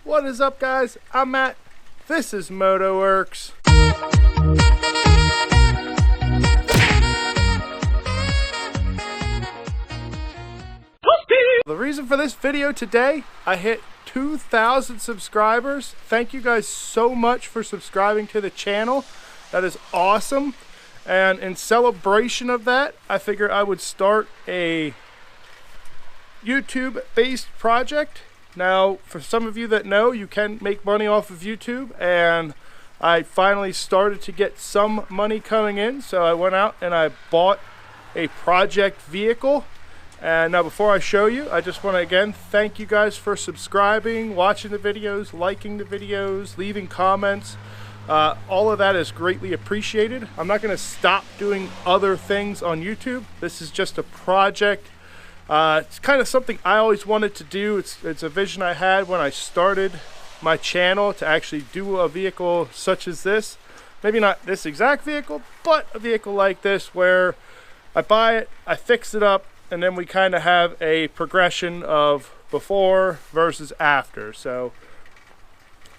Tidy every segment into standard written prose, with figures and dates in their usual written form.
What is up, guys? I'm Matt. This is MotoWorks. The reason for this video today, I hit 2,000 subscribers. Thank you guys so much for subscribing to the channel. That is awesome. And in celebration of that, I figured I would start a YouTube-based project. Now, for some of you that know, you can make money off of YouTube, and I finally started to get some money coming in, so I went out and I bought a project vehicle. And now before I show you, I just want to again thank you guys for subscribing, watching the videos, liking the videos, leaving comments. All of that is greatly appreciated. I'm not going to stop doing other things on YouTube. This is just a project. It's kind of something I always wanted to do. It's a vision I had when I started my channel, to actually do a vehicle such as this. Maybe not this exact vehicle, but a vehicle like this where I buy it, I fix it up, and then we kind of have a progression of before versus after. So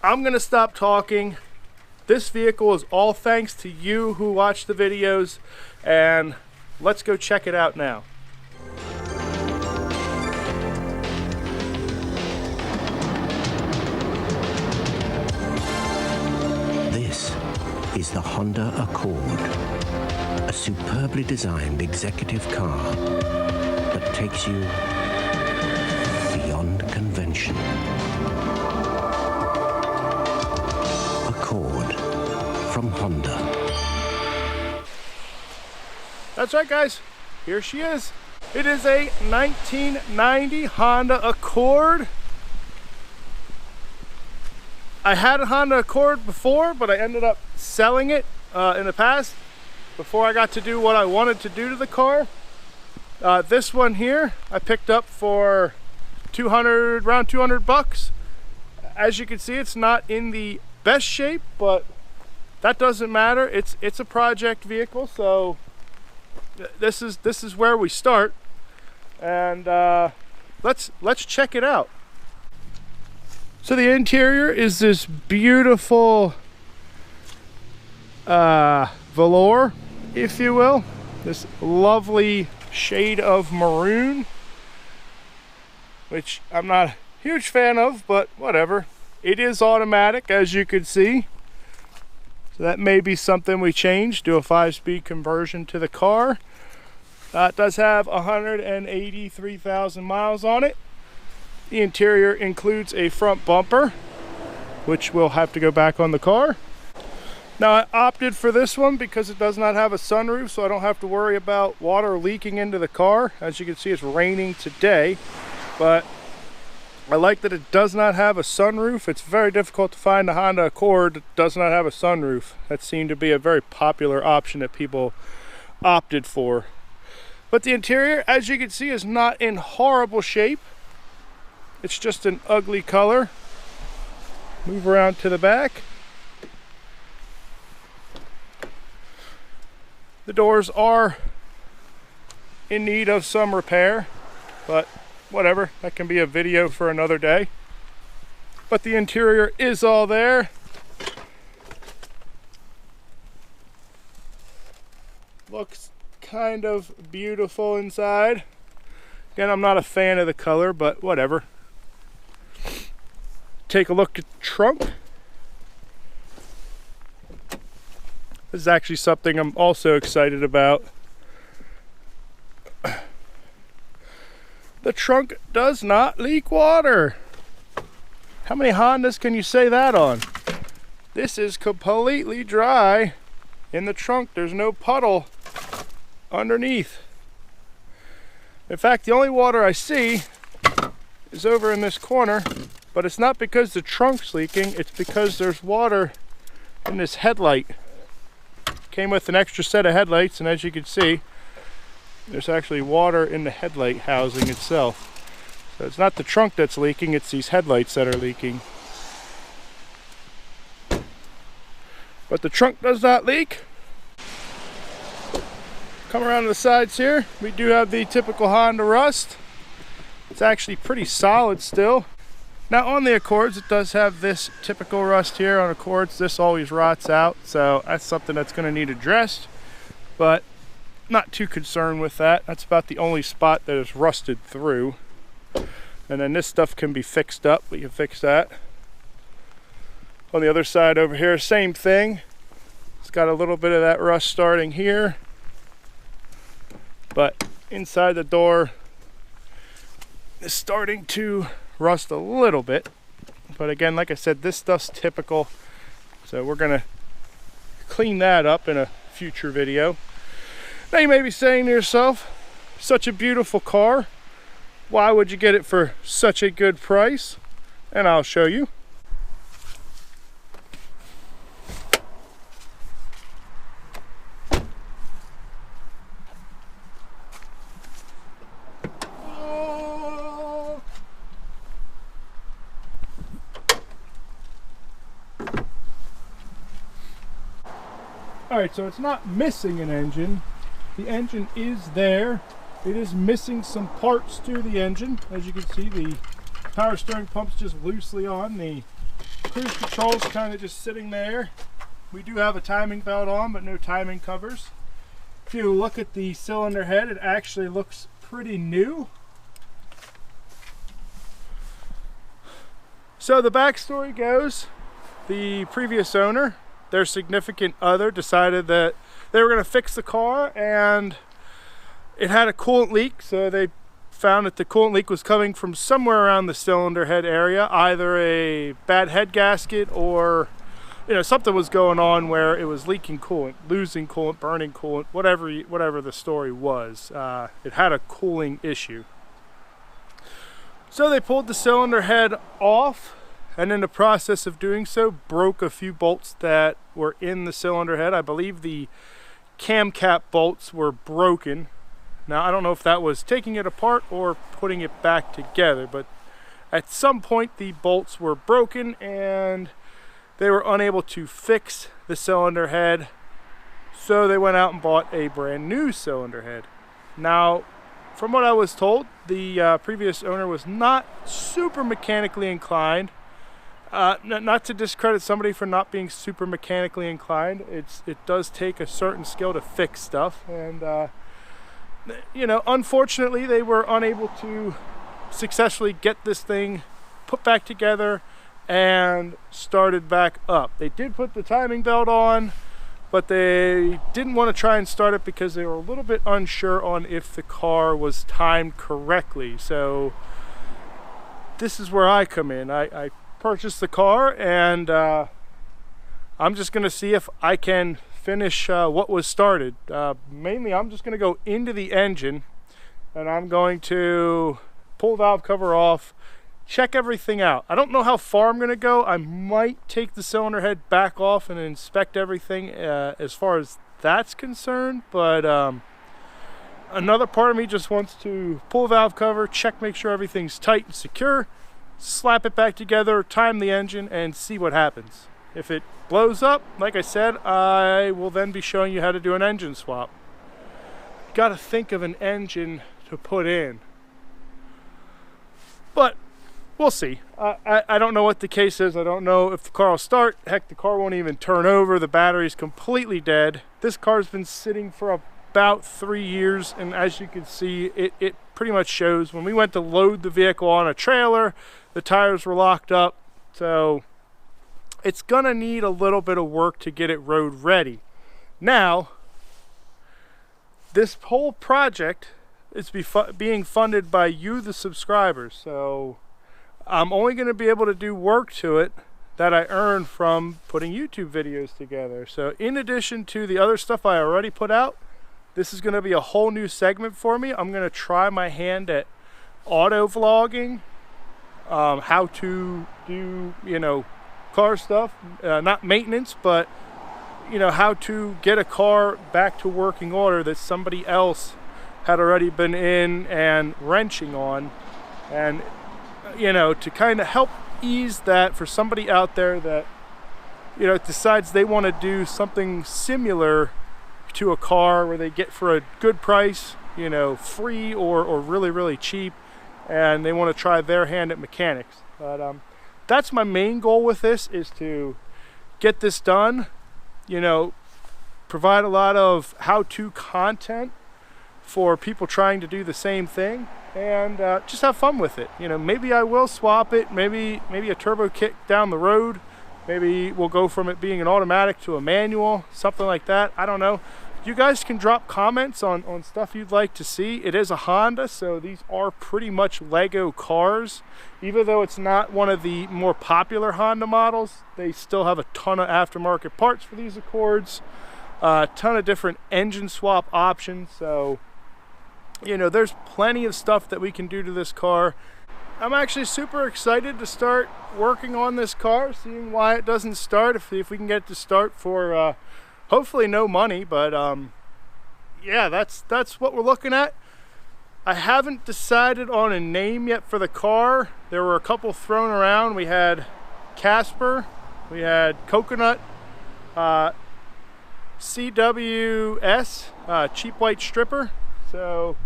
I'm going to stop talking. This vehicle is all thanks to you who watch the videos, and let's go check it out now. This is the Honda Accord, a superbly designed executive car that takes you beyond convention. Accord from Honda. That's right, guys. Here she is. It is a 1990 Honda Accord. I had a Honda Accord before, but I ended up selling it in the past before I got to do what I wanted to do to the car. This one here I picked up for around 200 bucks. As you can see, it's not in the best shape, but that doesn't matter. It's a project vehicle, so this is where we start, and let's check it out. So the interior is this beautiful velour, if you will, this lovely shade of maroon, which I'm not a huge fan of, but whatever. It is automatic, as you can see, so that may be something we change, do a 5-speed conversion to the car. It does have 183,000 miles on it. The interior includes a front bumper, which will have to go back on the car. Now, I opted for this one because it does not have a sunroof, so I don't have to worry about water leaking into the car. As you can see, it's raining today, but I like that it does not have a sunroof. It's very difficult to find a Honda Accord that does not have a sunroof. That seemed to be a very popular option that people opted for. But the interior, as you can see, is not in horrible shape. It's just an ugly color. Move around to the back. The doors are in need of some repair, but whatever, that can be a video for another day. But the interior is all there. Looks kind of beautiful inside. Again, I'm not a fan of the color, but whatever. Take a look at the trunk. This is actually something I'm also excited about. The trunk does not leak water. How many Hondas can you say that on? This is completely dry in the trunk. There's no puddle underneath. In fact, the only water I see is over in this corner, but it's not because the trunk's leaking, it's because there's water in this headlight. Came with an extra set of headlights, and as you can see, there's actually water in the headlight housing itself. So it's not the trunk that's leaking, it's these headlights that are leaking. But the trunk does not leak. Come around to the sides here, we do have the typical Honda rust. It's actually pretty solid still. Now on the Accords, it does have this typical rust here on Accords. This always rots out, so that's something that's going to need addressed, but not too concerned with that. That's about the only spot that is rusted through. And then this stuff can be fixed up. We can fix that. On the other side over here, same thing. It's got a little bit of that rust starting here, but inside the door is starting to rust a little bit. But again, like I said, this stuff's typical, so we're gonna clean that up in a future video. Now you may be saying to yourself, such a beautiful car, why would you get it for such a good price? And I'll show you. Alright, so it's not missing an engine. The engine is there. It is missing some parts to the engine. As you can see, the power steering pump's just loosely on. The cruise control's kind of just sitting there. We do have a timing belt on, but no timing covers. If you look at the cylinder head, it actually looks pretty new. So the backstory goes, the previous owner, their significant other, decided that they were going to fix the car, and it had a coolant leak. So they found that the coolant leak was coming from somewhere around the cylinder head area, either a bad head gasket or something was going on where it was leaking coolant, losing coolant, burning coolant, whatever the story was. It had a cooling issue. So they pulled the cylinder head off, and in the process of doing so, broke a few bolts that were in the cylinder head. I believe the cam cap bolts were broken. Now, I don't know if that was taking it apart or putting it back together, but at some point the bolts were broken and they were unable to fix the cylinder head. So they went out and bought a brand new cylinder head. Now, from what I was told, the previous owner was not super mechanically inclined. Not to discredit somebody for not being super mechanically inclined. It does take a certain skill to fix stuff, and unfortunately they were unable to successfully get this thing put back together and started back up. They did put the timing belt on, but they didn't want to try and start it because they were a little bit unsure on if the car was timed correctly. So this is where I come in. I purchased the car, and I'm just going to see if I can finish what was started. Mainly I'm just going to go into the engine, and I'm going to pull the valve cover off, check everything out. I don't know how far I'm going to go. I might take the cylinder head back off and inspect everything as far as that's concerned, but another part of me just wants to pull the valve cover, check, make sure everything's tight and secure, slap it back together, time the engine, and see what happens. If it blows up, like I said, I will then be showing you how to do an engine swap. Got to think of an engine to put in, but we'll see. I don't know what the case is. I don't know if the car will start. Heck, the car won't even turn over. The battery's completely dead. This car's been sitting for about 3 years, and as you can see, it pretty much shows. When we went to load the vehicle on a trailer, the tires were locked up, so it's gonna need a little bit of work to get it road ready. Now, this whole project is being funded by you, the subscribers, so I'm only going to be able to do work to it that I earn from putting YouTube videos together. So in addition to the other stuff I already put out, this is going to be a whole new segment for me. I'm going to try my hand at auto vlogging, how to do, car stuff, not maintenance, but how to get a car back to working order that somebody else had already been in and wrenching on, and to kind of help ease that for somebody out there that decides they want to do something similar to a car where they get for a good price, free or really cheap, and they want to try their hand at mechanics. But that's my main goal with this, is to get this done, you know, provide a lot of how-to content for people trying to do the same thing, and just have fun with it. You know, maybe I will swap it, maybe a turbo kit down the road, maybe we'll go from it being an automatic to a manual, something like that. I don't know. You guys can drop comments on stuff you'd like to see. It is a Honda, so these are pretty much Lego cars. Even though it's not one of the more popular Honda models, they still have a ton of aftermarket parts for these Accords, a ton of different engine swap options. So, you know, there's plenty of stuff that we can do to this car. I'm actually super excited to start working on this car, seeing why it doesn't start, if we can get it to start for hopefully no money. But yeah, that's what we're looking at. I haven't decided on a name yet for the car. There were a couple thrown around. We had Casper, we had Coconut, CWS, Cheap White Stripper. So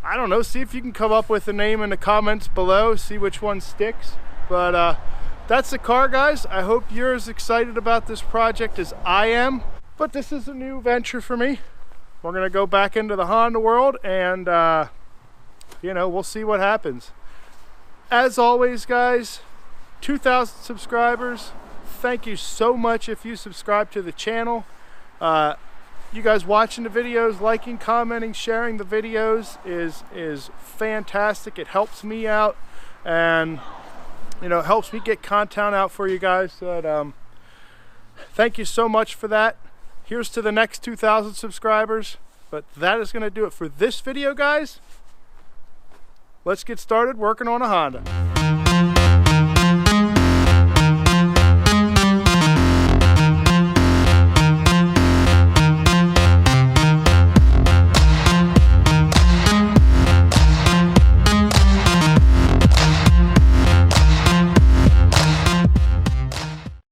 I don't know, see if you can come up with a name in the comments below, see which one sticks. But that's the car, guys. I hope you're as excited about this project as I am. But this is a new venture for me. We're gonna go back into the Honda world, and you know, we'll see what happens. As always, guys, 2,000 subscribers. Thank you so much if you subscribe to the channel. You guys watching the videos, liking, commenting, sharing the videos is fantastic. It helps me out, and you know, it helps me get content out for you guys. So thank you so much for that. Here's to the next 2,000 subscribers. But that is going to do it for this video, guys. Let's get started working on a Honda.